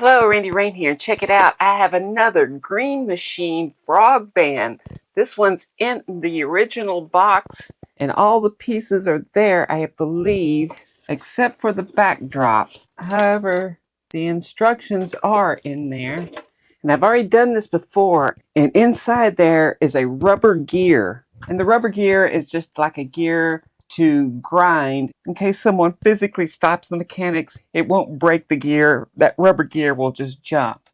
Hello, Randy Rain here. Check it out. I have another Green Machine frog band. This one's in the original box, and all the pieces are there, I believe, except for the backdrop. However, the instructions are in there. And I've already done this before, and inside there is a rubber gear. And the rubber gear is just like a gear to grind in case someone physically stops the mechanics. It won't break the gear. That rubber gear will just jump.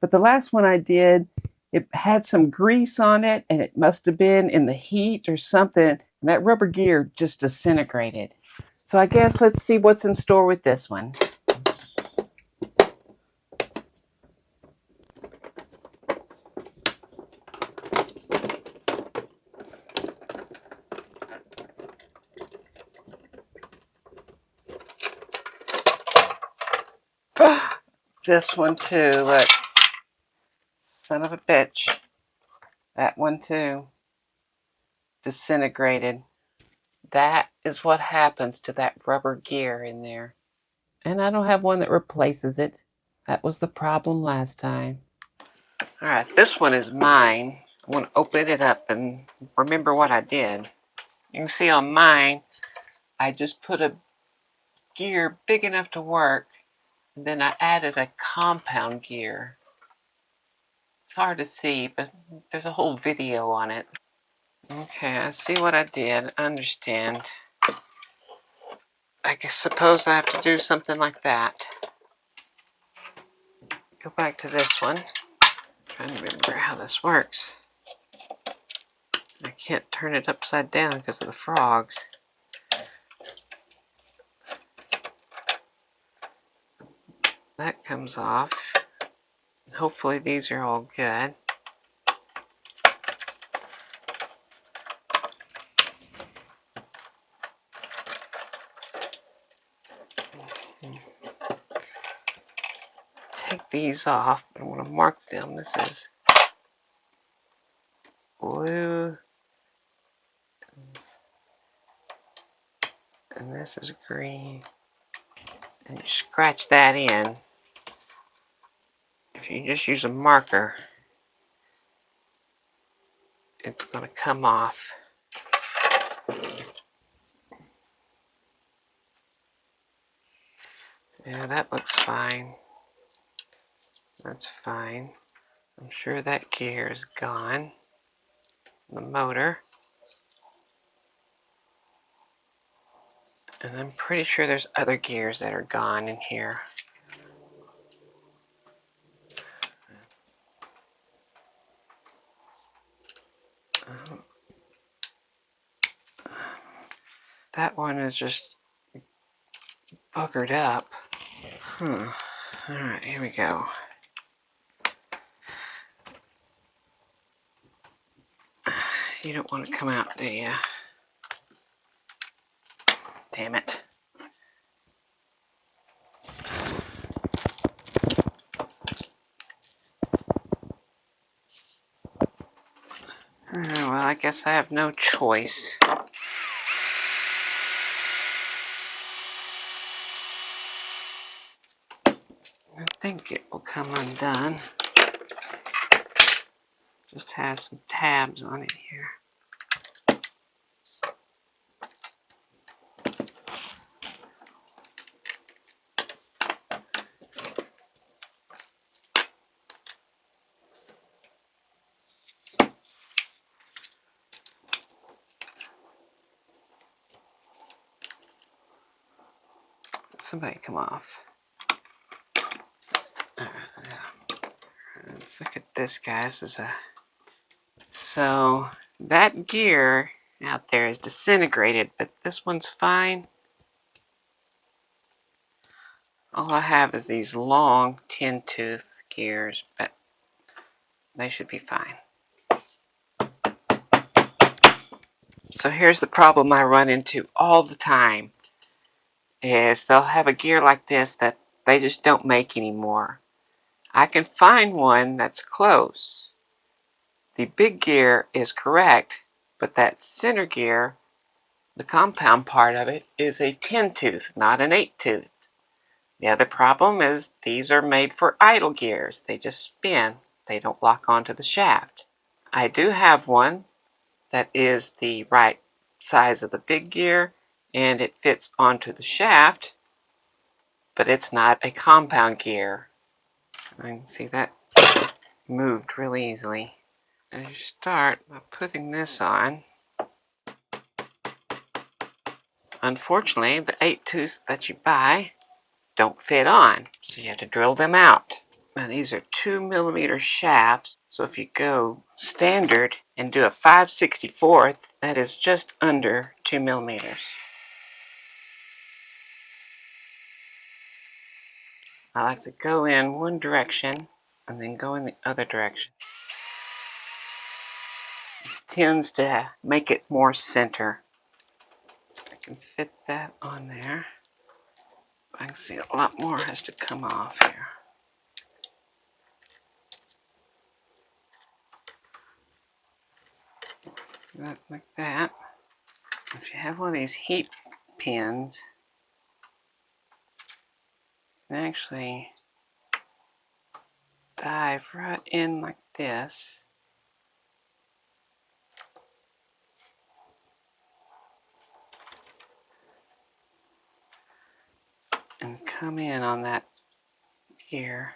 But the last one I did, it had some grease on it, and it must have been in the heat or something, and that rubber gear just disintegrated. So I guess let's see what's in store with this one. This one too, look. Son of a bitch. That one too. Disintegrated. That is what happens to that rubber gear in there. And I don't have one that replaces it. That was the problem last time. Alright, this one is mine. I want to open it up and remember what I did. You can see on mine, I just put a gear big enough to work, and then I added a compound gear. It's hard to see, but there's a whole video on it. Okay, I see what I did. I understand. I suppose I have to do something like that. Go back to this one. I'm trying to remember how this works. I can't turn it upside down because of the frogs. That comes off. Hopefully these are all good. Take these off. I want to mark them. This is blue. And this is green. And you scratch that in. If you just use a marker, it's going to come off. Yeah, that looks fine. That's fine. I'm sure that gear is gone. The motor. And I'm pretty sure there's other gears that are gone in here. That one is just buggered up. Alright, here we go. You don't want to come out, do you? Damn it. Well, I guess I have no choice. I think it will come undone. Just has some tabs on it here. Somebody come off. Let's look at this, guys. So that gear out there is disintegrated, but this one's fine. All I have is these long 10-tooth gears, but they should be fine. So here's the problem I run into all the time. Is they'll have a gear like this that they just don't make anymore. I can find one that's close. The big gear is correct, but that center gear, the compound part of it, is a 10-tooth, not an 8-tooth. The other problem is these are made for idle gears. They just spin. They don't lock onto the shaft. I do have one that is the right size of the big gear and it fits onto the shaft, but it's not a compound gear. I can see that moved really easily. And you start by putting this on. Unfortunately, the 8 tooths that you buy don't fit on, so you have to drill them out. Now these are 2mm shafts, so if you go standard and do a 5/64, that is just under 2mm. I like to go in one direction and then go in the other direction. This tends to make it more center. I can fit that on there. I can see a lot more has to come off here. Like that. If you have one of these heat pins, you can actually dive right in like this. And come in on that gear.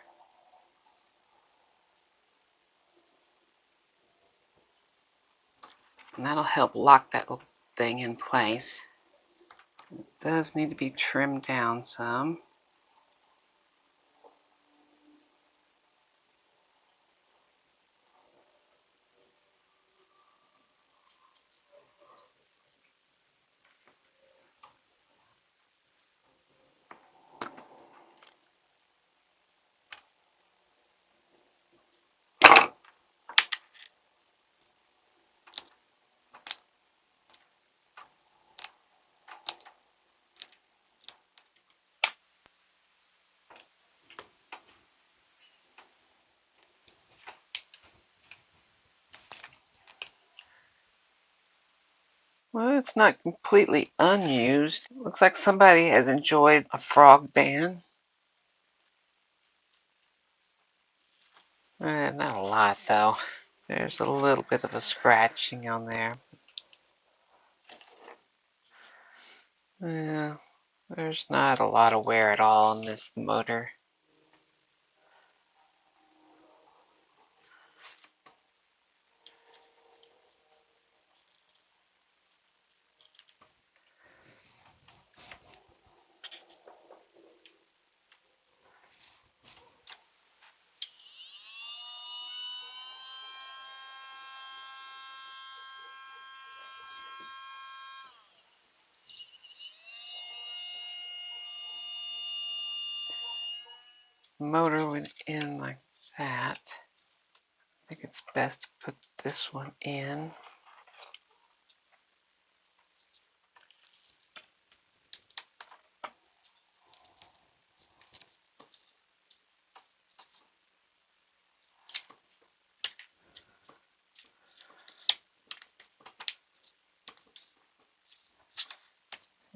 And that'll help lock that little thing in place. It does need to be trimmed down some. Well, it's not completely unused. Looks like somebody has enjoyed a frog band. Not a lot though. There's a little bit of a scratching on there. Yeah, there's not a lot of wear at all on this motor. Motor went in like that. I think it's best to put this one in.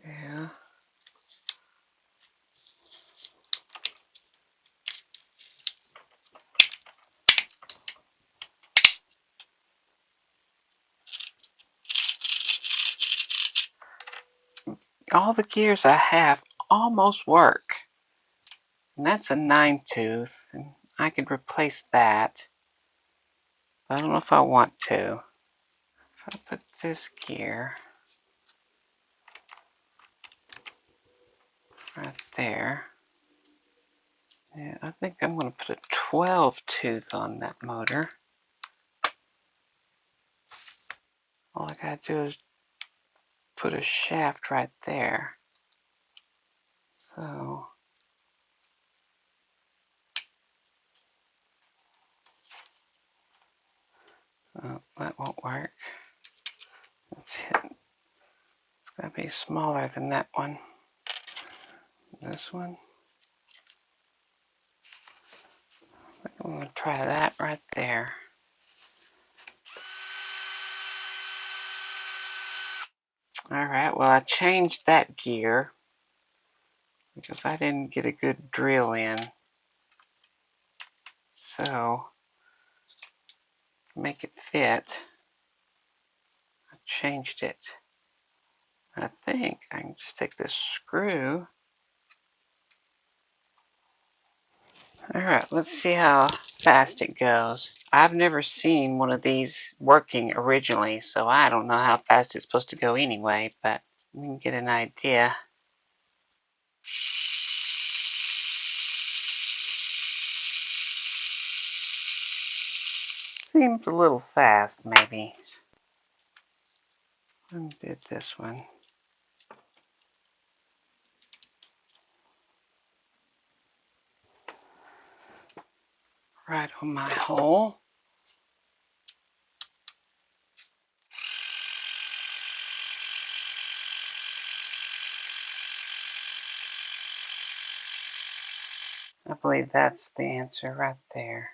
Yeah. All the gears I have almost work. And that's a 9 tooth, and I could replace that. But I don't know if I want to. If I put this gear right there, yeah, I think I'm going to put a 12 tooth on that motor. All I gotta do is put a shaft right there. So that won't work. Let's hit. It's gotta be smaller than that one. This one. I'm gonna try that right there. All right. Well, I changed that gear. because I didn't get a good drill in. So, to make it fit, I changed it. I think I can just take this screw. Alright, let's see how fast it goes. I've never seen one of these working originally, so I don't know how fast it's supposed to go anyway, but we can get an idea. Seems a little fast, maybe. Undid this one. Right on my hole. I believe that's the answer right there.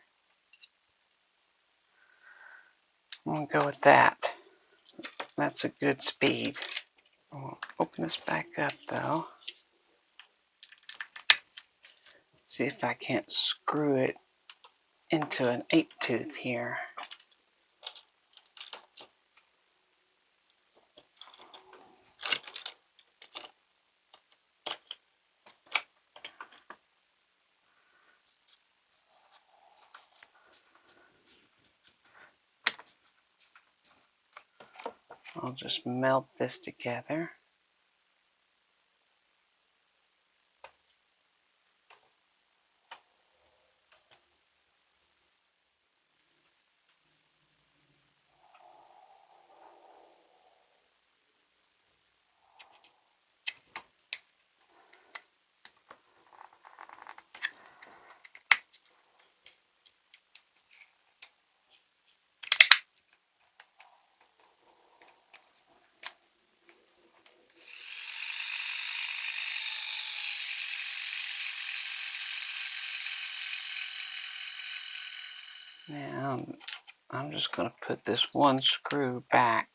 I'm going to go with that. That's a good speed. I'll open this back up though. See if I can't screw it into an 8-tooth here. I'll just melt this together. Now, I'm just going to put this one screw back.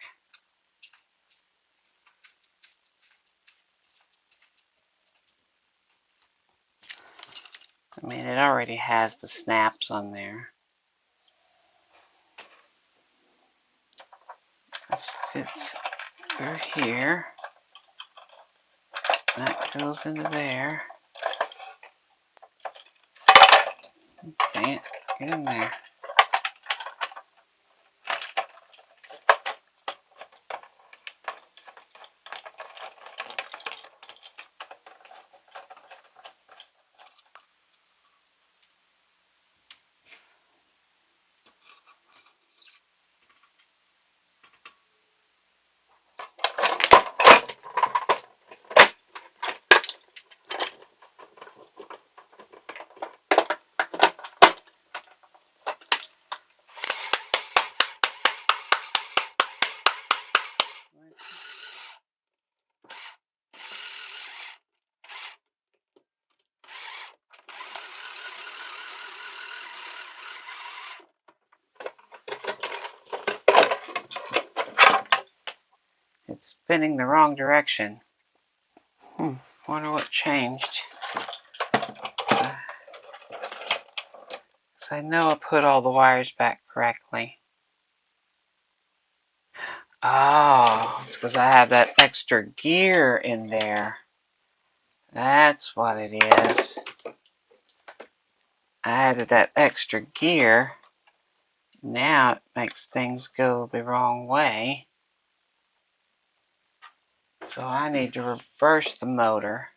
I mean, it already has the snaps on there. This fits through here. That goes into there. Dang it, get in there. It's spinning the wrong direction. Wonder what changed. So I know I put all the wires back correctly. Oh, it's because I have that extra gear in there. That's what it is. I added that extra gear. Now it makes things go the wrong way. So I need to reverse the motor.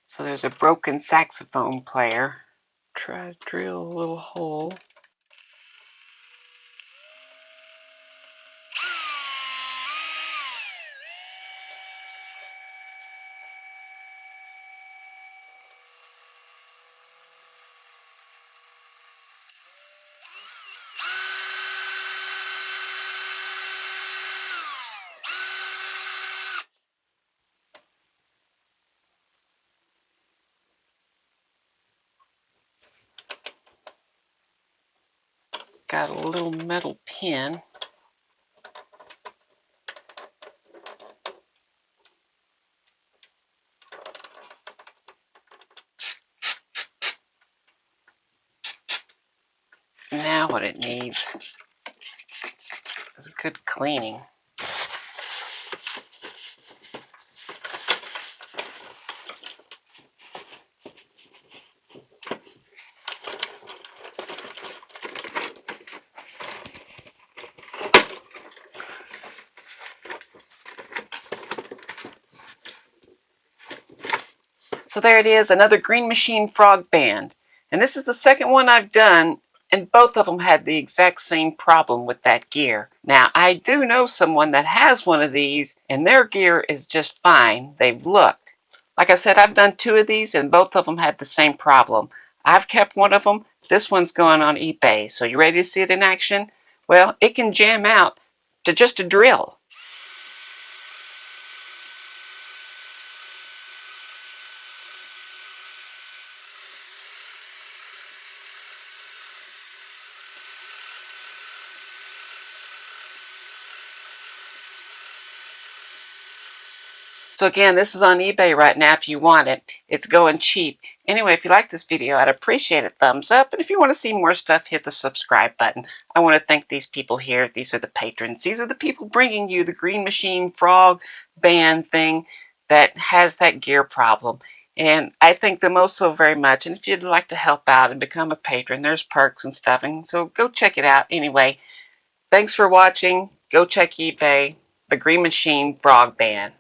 So there's a broken saxophone player. Try to drill a little hole. got a little metal pin. Now what it needs is a good cleaning. So there it is, another Green Machine frog band. And this is the second one I've done, and both of them had the exact same problem with that gear. Now, I do know someone that has one of these, and their gear is just fine. They've looked. Like I said, I've done 2 of these, and both of them had the same problem. I've kept one of them. This one's going on eBay. So you ready to see it in action? Well, it can jam out to just a drill. So again, this is on eBay right now if you want it. It's going cheap. Anyway, if you like this video, I'd appreciate a thumbs up. And if you want to see more stuff, hit the subscribe button. I want to thank these people here. These are the patrons. These are the people bringing you the Green Machine frog band thing that has that gear problem. And I thank them oh so very much. And if you'd like to help out and become a patron, there's perks and stuff. And so go check it out. Anyway, thanks for watching. Go check eBay. The Green Machine frog band.